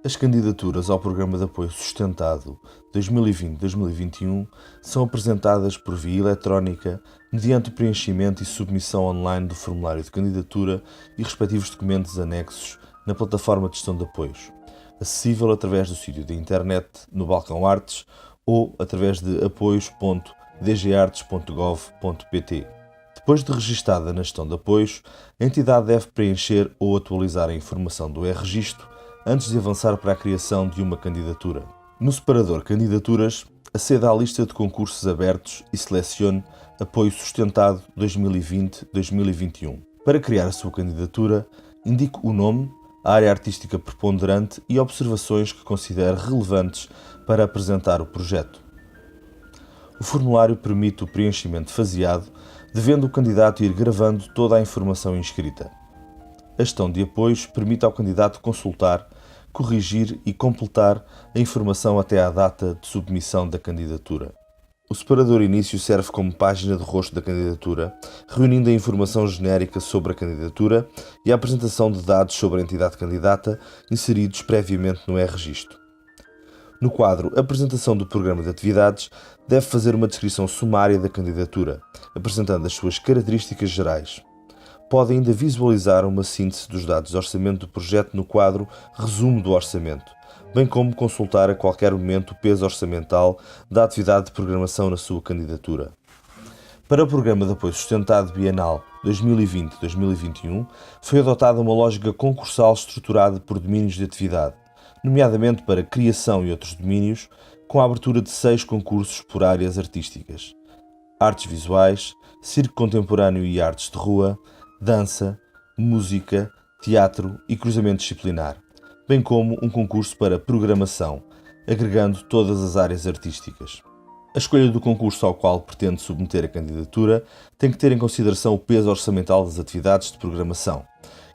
As candidaturas ao Programa de Apoio Sustentado 2020-2021 são apresentadas por via eletrónica mediante o preenchimento e submissão online do formulário de candidatura e respectivos documentos anexos na plataforma de gestão de apoios, acessível através do sítio da internet no balcão Artes ou através de apoios.dgartes.gov.pt. Depois de registada na gestão de apoios, a entidade deve preencher ou atualizar a informação do e-registro antes de avançar para a criação de uma candidatura. No separador Candidaturas, aceda à lista de concursos abertos e selecione Apoio Sustentado 2020-2021. Para criar a sua candidatura, indique o nome, a área artística preponderante e observações que considere relevantes para apresentar o projeto. O formulário permite o preenchimento faseado, devendo o candidato ir gravando toda a informação inscrita. A gestão de apoios permite ao candidato consultar, corrigir e completar a informação até à data de submissão da candidatura. O separador Início serve como página de rosto da candidatura, reunindo a informação genérica sobre a candidatura e a apresentação de dados sobre a entidade candidata inseridos previamente no e-registro. No quadro Apresentação do Programa de Atividades, deve fazer uma descrição sumária da candidatura, apresentando as suas características gerais. Pode ainda visualizar uma síntese dos dados de orçamento do projeto no quadro Resumo do Orçamento, bem como consultar a qualquer momento o peso orçamental da atividade de programação na sua candidatura. Para o Programa de Apoio Sustentado Bienal 2020-2021, foi adotada uma lógica concursal estruturada por domínios de atividade, nomeadamente para criação e outros domínios, com a abertura de 6 concursos por áreas artísticas: artes visuais, circo contemporâneo e artes de rua, dança, música, teatro e cruzamento disciplinar, bem como um concurso para programação, agregando todas as áreas artísticas. A escolha do concurso ao qual pretende submeter a candidatura tem que ter em consideração o peso orçamental das atividades de programação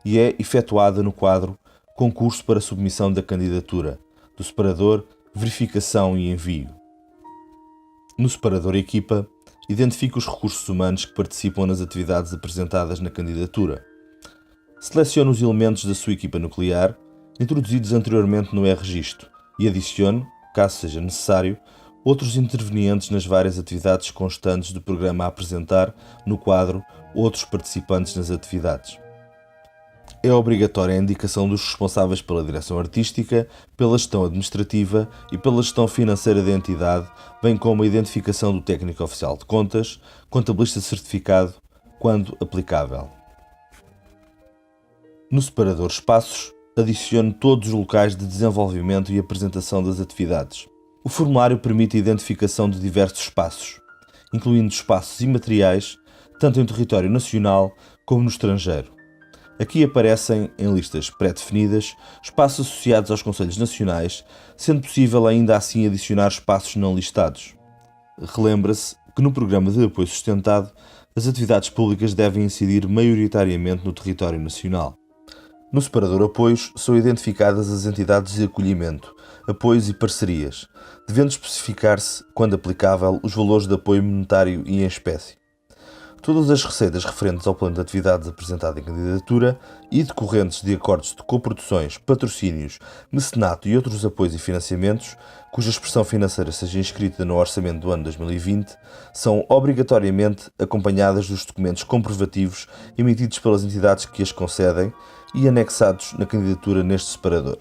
e é efetuada no quadro Concurso para submissão da candidatura, do separador Verificação e Envio. No separador Equipa, identifique os recursos humanos que participam nas atividades apresentadas na candidatura. Selecione os elementos da sua equipa nuclear, introduzidos anteriormente no e-registro, e adicione, caso seja necessário, outros intervenientes nas várias atividades constantes do programa a apresentar no quadro Outros participantes nas atividades. É obrigatória a indicação dos responsáveis pela direção artística, pela gestão administrativa e pela gestão financeira da entidade, bem como a identificação do técnico oficial de contas, contabilista certificado, quando aplicável. No separador Espaços, adicione todos os locais de desenvolvimento e apresentação das atividades. O formulário permite a identificação de diversos espaços, incluindo espaços imateriais, tanto em território nacional como no estrangeiro. Aqui aparecem, em listas pré-definidas, espaços associados aos conselhos nacionais, sendo possível ainda assim adicionar espaços não listados. Relembra-se que no Programa de Apoio Sustentado, as atividades públicas devem incidir maioritariamente no território nacional. No separador Apoios são identificadas as entidades de acolhimento, apoios e parcerias, devendo especificar-se, quando aplicável, os valores de apoio monetário e em espécie. Todas as receitas referentes ao plano de atividades apresentado em candidatura e decorrentes de acordos de coproduções, patrocínios, mecenato e outros apoios e financiamentos, cuja expressão financeira seja inscrita no orçamento do ano 2020, são obrigatoriamente acompanhadas dos documentos comprovativos emitidos pelas entidades que as concedem e anexados na candidatura neste separador.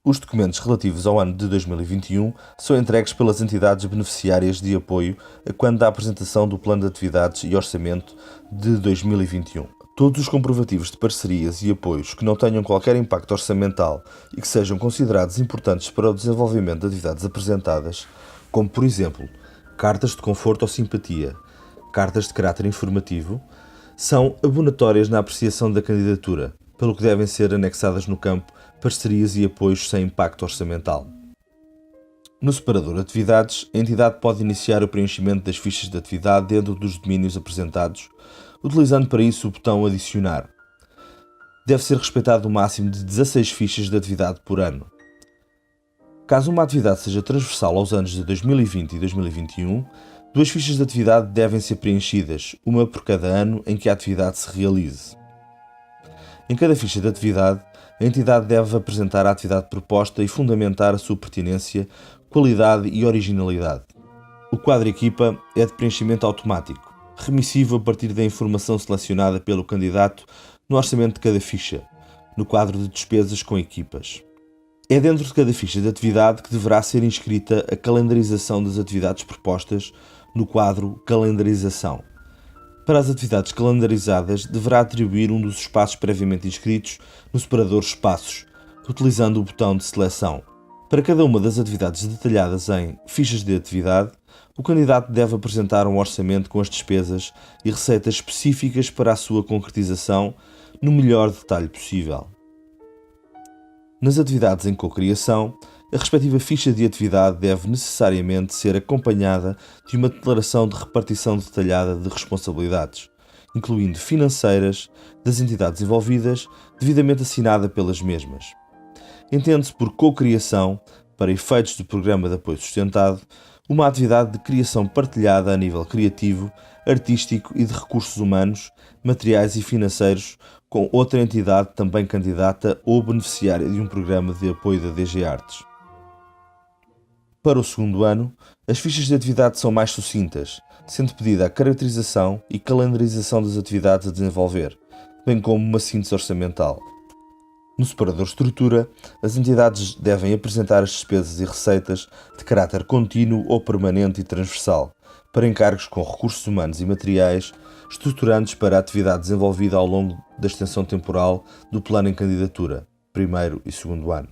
Os documentos relativos ao ano de 2021 são entregues pelas entidades beneficiárias de apoio a quando da apresentação do Plano de Atividades e Orçamento de 2021. Todos os comprovativos de parcerias e apoios que não tenham qualquer impacto orçamental e que sejam considerados importantes para o desenvolvimento de atividades apresentadas, como por exemplo, cartas de conforto ou simpatia, cartas de caráter informativo, são abonatórias na apreciação da candidatura, pelo que devem ser anexadas no campo parcerias e apoios sem impacto orçamental. No separador Atividades, a entidade pode iniciar o preenchimento das fichas de atividade dentro dos domínios apresentados, utilizando para isso o botão Adicionar. Deve ser respeitado o máximo de 16 fichas de atividade por ano. Caso uma atividade seja transversal aos anos de 2020 e 2021, 2 fichas de atividade devem ser preenchidas, uma por cada ano em que a atividade se realize. Em cada ficha de atividade, a entidade deve apresentar a atividade proposta e fundamentar a sua pertinência, qualidade e originalidade. O quadro equipa é de preenchimento automático, remissivo a partir da informação selecionada pelo candidato no orçamento de cada ficha, no quadro de despesas com equipas. É dentro de cada ficha de atividade que deverá ser inscrita a calendarização das atividades propostas no quadro Calendarização. Para as atividades calendarizadas, deverá atribuir um dos espaços previamente inscritos no separador Espaços, utilizando o botão de seleção. Para cada uma das atividades detalhadas em Fichas de Atividade, o candidato deve apresentar um orçamento com as despesas e receitas específicas para a sua concretização no melhor detalhe possível. Nas atividades em cocriação, a respectiva ficha de atividade deve necessariamente ser acompanhada de uma declaração de repartição detalhada de responsabilidades, incluindo financeiras, das entidades envolvidas, devidamente assinada pelas mesmas. Entende-se por cocriação, para efeitos do Programa de Apoio Sustentado, uma atividade de criação partilhada a nível criativo, artístico e de recursos humanos, materiais e financeiros com outra entidade também candidata ou beneficiária de um programa de apoio da DG Artes. Para o segundo ano, as fichas de atividade são mais sucintas, sendo pedida a caracterização e calendarização das atividades a desenvolver, bem como uma síntese orçamental. No separador Estrutura, as entidades devem apresentar as despesas e receitas de caráter contínuo ou permanente e transversal, para encargos com recursos humanos e materiais, estruturantes para a atividade desenvolvida ao longo da extensão temporal do plano em candidatura, primeiro e segundo ano.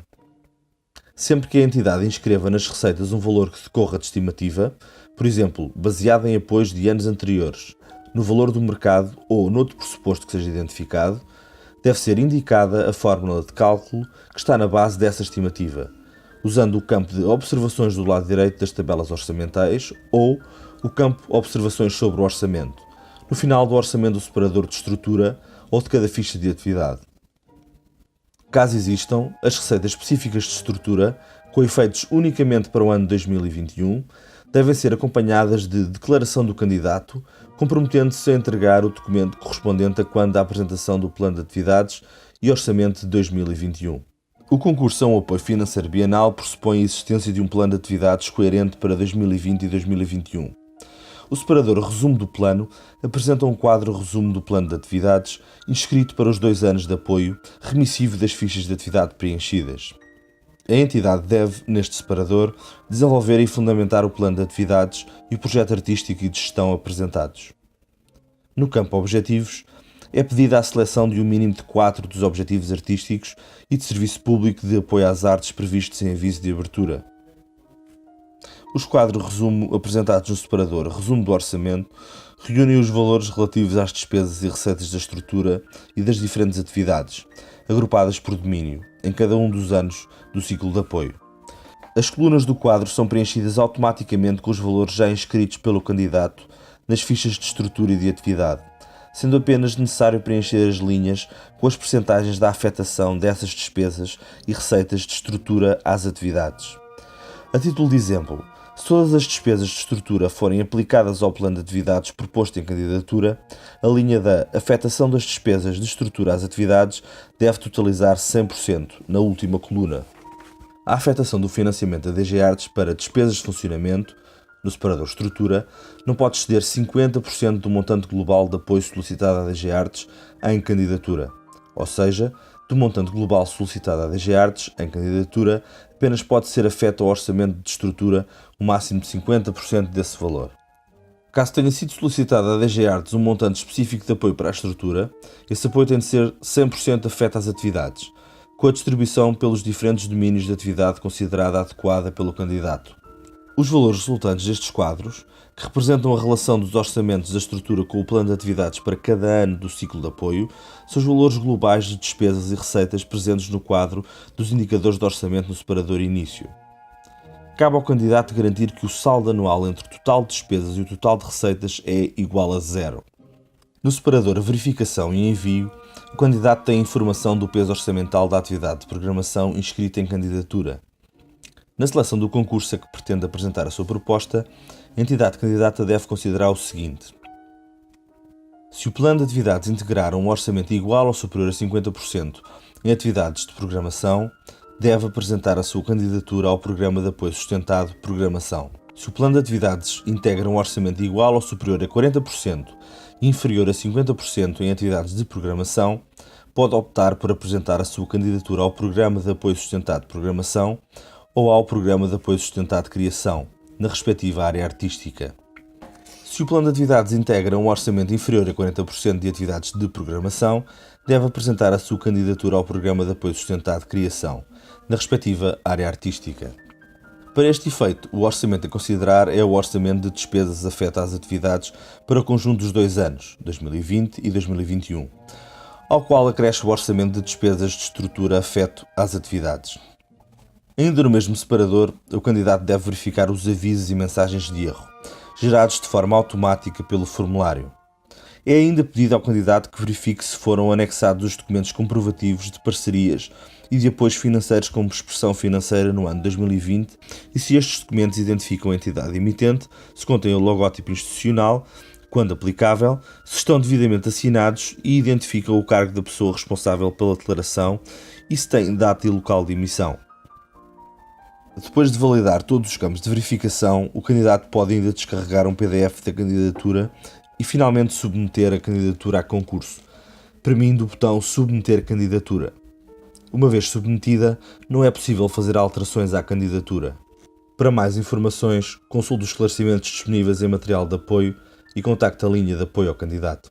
Sempre que a entidade inscreva nas receitas um valor que decorra de estimativa, por exemplo, baseado em apoios de anos anteriores, no valor do mercado ou noutro pressuposto que seja identificado, deve ser indicada a fórmula de cálculo que está na base dessa estimativa, usando o campo de observações do lado direito das tabelas orçamentais ou o campo Observações sobre o orçamento, no final do orçamento do separador de estrutura ou de cada ficha de atividade. Caso existam, as receitas específicas de estrutura, com efeitos unicamente para o ano 2021, devem ser acompanhadas de declaração do candidato, comprometendo-se a entregar o documento correspondente a quando da apresentação do plano de atividades e orçamento de 2021. O concurso a um apoio financeiro bienal pressupõe a existência de um plano de atividades coerente para 2020 e 2021. O separador Resumo do Plano apresenta um quadro resumo do plano de atividades inscrito para os 2 anos de apoio, remissivo das fichas de atividade preenchidas. A entidade deve, neste separador, desenvolver e fundamentar o plano de atividades e o projeto artístico e de gestão apresentados. No campo Objetivos, é pedida a seleção de um mínimo de 4 dos objetivos artísticos e de serviço público de apoio às artes previstos em aviso de abertura. Os quadros resumo apresentados no separador Resumo do Orçamento reúnem os valores relativos às despesas e receitas da estrutura e das diferentes atividades, agrupadas por domínio, em cada um dos anos do ciclo de apoio. As colunas do quadro são preenchidas automaticamente com os valores já inscritos pelo candidato nas fichas de estrutura e de atividade, sendo apenas necessário preencher as linhas com as percentagens da afetação dessas despesas e receitas de estrutura às atividades. A título de exemplo, se todas as despesas de estrutura forem aplicadas ao plano de atividades proposto em candidatura, a linha da afetação das despesas de estrutura às atividades deve totalizar 100% na última coluna. A afetação do financiamento da DG Artes para despesas de funcionamento, no separador Estrutura, não pode exceder 50% do montante global de apoio solicitado à DG Artes em candidatura, ou seja, do montante global solicitado à DG Artes em candidatura, apenas pode ser afeto ao orçamento de estrutura o máximo de 50% desse valor. Caso tenha sido solicitado à DG Artes um montante específico de apoio para a estrutura, esse apoio tem de ser 100% afeto às atividades, com a distribuição pelos diferentes domínios de atividade considerada adequada pelo candidato. Os valores resultantes destes quadros, que representam a relação dos orçamentos da estrutura com o plano de atividades para cada ano do ciclo de apoio, são os valores globais de despesas e receitas presentes no quadro dos indicadores de orçamento no separador Início. Cabe ao candidato garantir que o saldo anual entre o total de despesas e o total de receitas é igual a 0. No separador Verificação e Envio, o candidato tem a informação do peso orçamental da atividade de programação inscrita em candidatura. Na seleção do concurso a que pretende apresentar a sua proposta, a entidade candidata deve considerar o seguinte: Se o plano de atividades integrar um orçamento igual ou superior a 50% em atividades de programação, deve apresentar a sua candidatura ao Programa de Apoio Sustentado Programação. Se o plano de atividades integra um orçamento igual ou superior a 40% e inferior a 50% em atividades de programação, pode optar por apresentar a sua candidatura ao Programa de Apoio Sustentado Programação ou ao Programa de Apoio Sustentado Criação, na respectiva área artística. Se o plano de atividades integra um orçamento inferior a 40% de atividades de programação, deve apresentar a sua candidatura ao Programa de Apoio Sustentado Criação, na respectiva área artística. Para este efeito, o orçamento a considerar é o orçamento de despesas afeto às atividades para o conjunto dos 2 anos, 2020 e 2021, ao qual acresce o orçamento de despesas de estrutura afeto às atividades. Ainda no mesmo separador, o candidato deve verificar os avisos e mensagens de erro, gerados de forma automática pelo formulário. É ainda pedido ao candidato que verifique se foram anexados os documentos comprovativos de parcerias e de apoios financeiros como expressão financeira no ano 2020 e se estes documentos identificam a entidade emitente, se contêm o logótipo institucional, quando aplicável, se estão devidamente assinados e identificam o cargo da pessoa responsável pela declaração e se têm data e local de emissão. Depois de validar todos os campos de verificação, o candidato pode ainda descarregar um PDF da candidatura e finalmente submeter a candidatura a concurso, premindo o botão Submeter candidatura. Uma vez submetida, não é possível fazer alterações à candidatura. Para mais informações, consulte os esclarecimentos disponíveis em material de apoio e contacte a linha de apoio ao candidato.